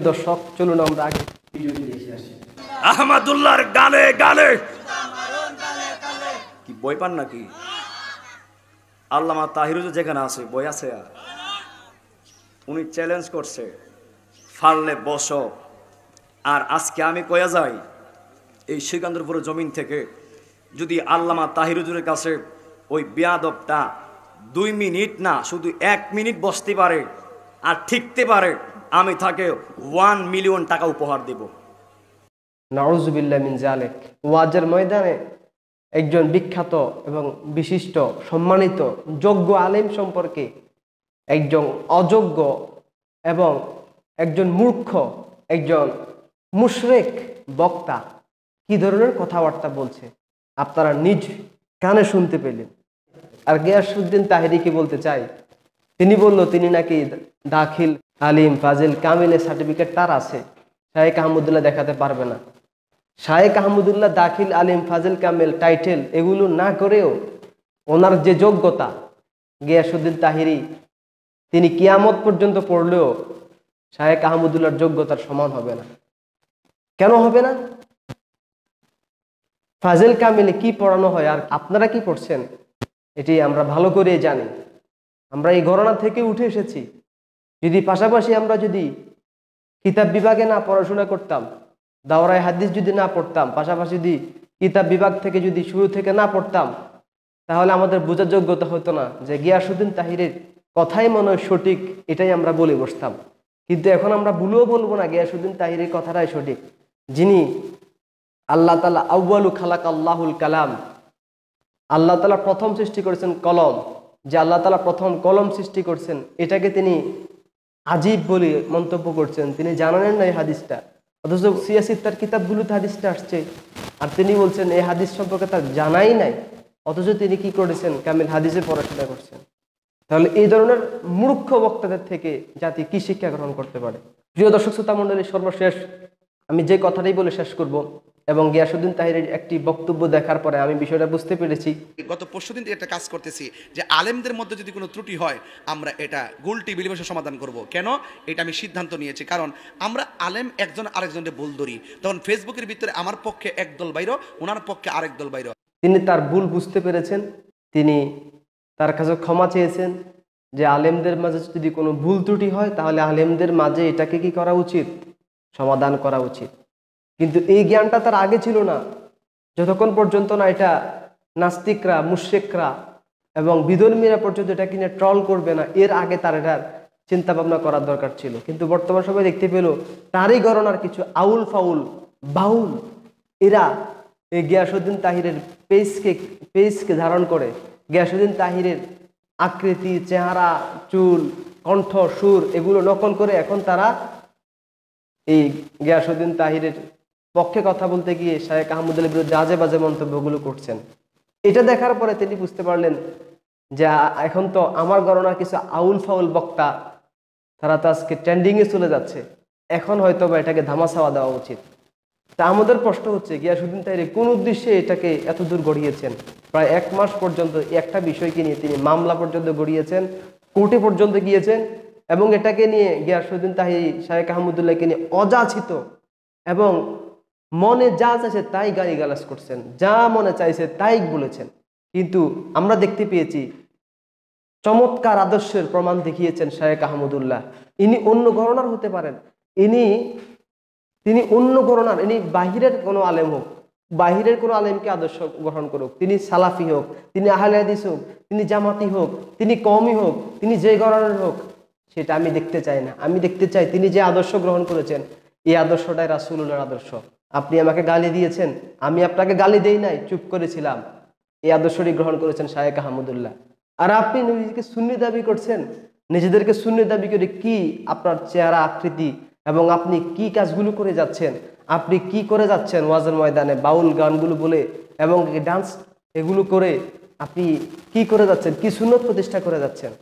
দর্শক, চলুন আমরা আগে ভিডিওটি দেখে আসি। আহমদুল্লাহর গালে গালে কি বই পান নাকি? আল্লামা তাহিরুজ যেখানে আছে বই আছে, উনি চ্যালেঞ্জ করছে ফারলে বসো। আর আজকে আমি কয়া যাই এই সিকান্দরপুরের জমিন থেকে যদি আল্লামা তাহিরুজের কাছে ওই বেয়াদবটা 2 মিনিট না শুধু 1 মিনিট বসতে পারে আর ঠিকতে পারে, আমি তাকে 1 মিলিয়ন টাকা উপহার দেব। নাউজুবিল্লাহ মিন যালিক। ওয়াজের ময়দানে একজন বিখ্যাত এবং বিশিষ্ট সম্মানিত যোগ্য আলেম সম্পর্কে একজন অযোগ্য এবং একজন মূর্খ, একজন মুশরিক বক্তা কি ধরনের কথাবার্তা বলছে আপনারা নিজ কানে শুনতে পেলেন। আর গিয়াসউদ্দিন তাহিরি কি বলতে চাই, তিনি বলল তিনি নাকি দাখিল আলিম ফাজিল কামিলের সার্টিফিকেট তার আছে, শায়েখ আহমদুল্লাহ দেখাতে পারবে না। শায়েখ আহমদুল্লাহ দাখিল আলিম ফাজিল কামিল টাইটেল এগুলো না করেও ওনার যে যোগ্যতা, গিয়াসউদ্দিন তাহিরি তিনি কিয়ামত পর্যন্ত পড়লেও শায়েখ আহমদুল্লাহর যোগ্যতার সমান হবে না। কেন হবে না? ফাজিল কামিলে কি পড়ানো হয় আর আপনারা কি পড়ছেন এটি আমরা ভালো করে জানি। আমরা এই ঘরানা থেকে উঠে এসেছি। যদি পাশাপাশি আমরা যদি কিতাব বিভাগে না পড়াশোনা করতাম, দাওরায়ে হাদিস যদি না পড়তাম, পাশাপাশি যদি কিতাব বিভাগ থেকে যদি শুরু থেকে না পড়তাম, তাহলে আমাদের বোঝার যোগ্যতা হতো না যে গিয়াসউদ্দিন তাহিরের কথাই মনে হয় সঠিক, এটাই আমরা বলে বসতাম। কিন্তু এখন আমরা ভুলেও বলবো না গিয়াসউদ্দিন তাহিরের কথাটাই সঠিক। যিনি আল্লাহ তাআলা আউয়ালু খালাক আল্লাহুল কালাম, আল্লাহ তাআলা প্রথম সৃষ্টি করেছেন কলম, যে আল্লাহ তাআলা প্রথম কলম সৃষ্টি করছেন এটাকে তিনি আজীব বলে মন্তব্য করছেন। তিনি জানেন না এই হাদিসটা, অথচ সিয়াসি তার কিতাবগুলোতে হাদিসটা আসছে আর তিনি বলছেন এই হাদিস সম্পর্কে তার জানাই নাই, অথচ তিনি কি করেছেন কামিল হাদিসে পড়াশোনা করছেন। তাহলে এই ধরনের মূর্খ বক্তাদের থেকে জাতি কি শিক্ষা গ্রহণ করতে পারে? প্রিয় দর্শক শ্রোতা মণ্ডলী, সর্বশেষ আমি যে কথাটাই বলে শেষ করব, এবং গিয়াসউদ্দিন তাহিরের একটি বক্তব্য দেখার পরে আমি বিষয়টা বুঝতে পেরেছি। গত পরশুদিন একটা কাজ করতেছি যে আলেমদের মধ্যে যদি কোনো ত্রুটি হয় আমরা এটা গোলটি বিলিবসে সমাধান করব। কেন? এটা আমি সিদ্ধান্ত নিয়েছি, কারণ আমরা আলেম একজন আরেকজনের ভুল ধরি, তখন ফেসবুকের ভিতরে আমার পক্ষে একদল বাইর, ওনার পক্ষে আরেক দল বাইর। তিনি তার ভুল বুঝতে পেরেছেন, তিনি তার কাছে ক্ষমা চেয়েছেন যে আলেমদের মাঝে যদি কোনো ভুল ত্রুটি হয় তাহলে আলেমদের মাঝে এটাকে কি করা উচিত, সমাধান করা উচিত। কিন্তু এই জ্ঞানটা তার আগে ছিল না, যতক্ষণ পর্যন্ত না এটা নাস্তিকরা, মুশরিকরা এবং বিধর্মীরা পর্যন্ত এটা কিনে ট্রল করবে না, এর আগে তার এটার চিন্তা ভাবনা করার দরকার ছিল। কিন্তু বর্তমান সময় দেখতে পেল তারই গণনার কিছু আউল ফাউল বাউল এরা এই গিয়াসউদ্দিন তাহিরের পেজকে ধারণ করে গিয়াসউদ্দিন তাহিরের আকৃতি, চেহারা, চুল, কণ্ঠ, সুর এগুলো নকল করে এখন তারা এই গিয়াসউদ্দিন তাহিরের পক্ষে কথা বলতে গিয়ে শায়েখ আহমদুল্লাহর বিরুদ্ধে আজে বাজে মন্তব্যগুলো করছেন। এটা দেখার পরে তিনি বুঝতে পারলেন যে এখন তো আমার গণনার কিছু আউল ফাউল বক্তা তারা তো আজকে ট্রেন্ডিংয়ে চলে যাচ্ছে, এখন হয়তো বা এটাকে ধামাচাওয়া দেওয়া উচিত। তা আমাদের প্রশ্ন হচ্ছে গিয়াসউদ্দিন তাহির কোন উদ্দেশ্যে এটাকে এত দূর গড়িয়েছেন? প্রায় 1 মাস পর্যন্ত একটা বিষয়কে নিয়ে তিনি মামলা পর্যন্ত গড়িয়েছেন, কোর্টে পর্যন্ত গিয়েছেন, এবং এটাকে নিয়ে গিয়াসউদ্দিন তাহির শায়েখ আহমদুল্লাহকে নিয়ে অযাচিত এবং মনে যা চাইছে তাই গালিগালাজ করছেন, যা মনে চাইছে তাই বলেছেন। কিন্তু আমরা দেখতে পেয়েছি চমৎকার আদর্শের প্রমাণ দেখিয়েছেন শায়েখ আহমদুল্লাহ। ইনি অন্য ঘরানার হতে পারেন, তিনি অন্য ঘরানার, ইনি বাহিরের কোনো আলেম হোক, বাহিরের কোনো আলেমকে আদর্শ গ্রহণ করুক, তিনি সালাফি হোক, তিনি আহলে হাদিস হোক, তিনি জামাতি হোক, তিনি কওমি হোক, তিনি যে ঘরানার হোক, সেটা আমি দেখতে চাই না। আমি দেখতে চাই তিনি যে আদর্শ গ্রহণ করেছেন এই আদর্শটাই রাসূলুল্লাহর আদর্শ। আপনি আমাকে গালি দিয়েছেন, আমি আপনাকে গালি দেই নাই, চুপ করেছিলাম, এই আদর্শটি গ্রহণ করেছেন শায়েখ আহমদুল্লাহ। আর আপনি নিজেকে সুন্নি দাবি করছেন, নিজেদেরকে সুন্নি দাবি করে কি আপনার চেহারা, আকৃতি এবং আপনি কি কাজগুলো করে যাচ্ছেন, আপনি কি করে যাচ্ছেন ওয়াজের ময়দানে বাউল গানগুলো বলে এবং ডান্স এগুলো করে আপনি কি করে যাচ্ছেন, কি সুন্নত প্রতিষ্ঠা করে যাচ্ছেন?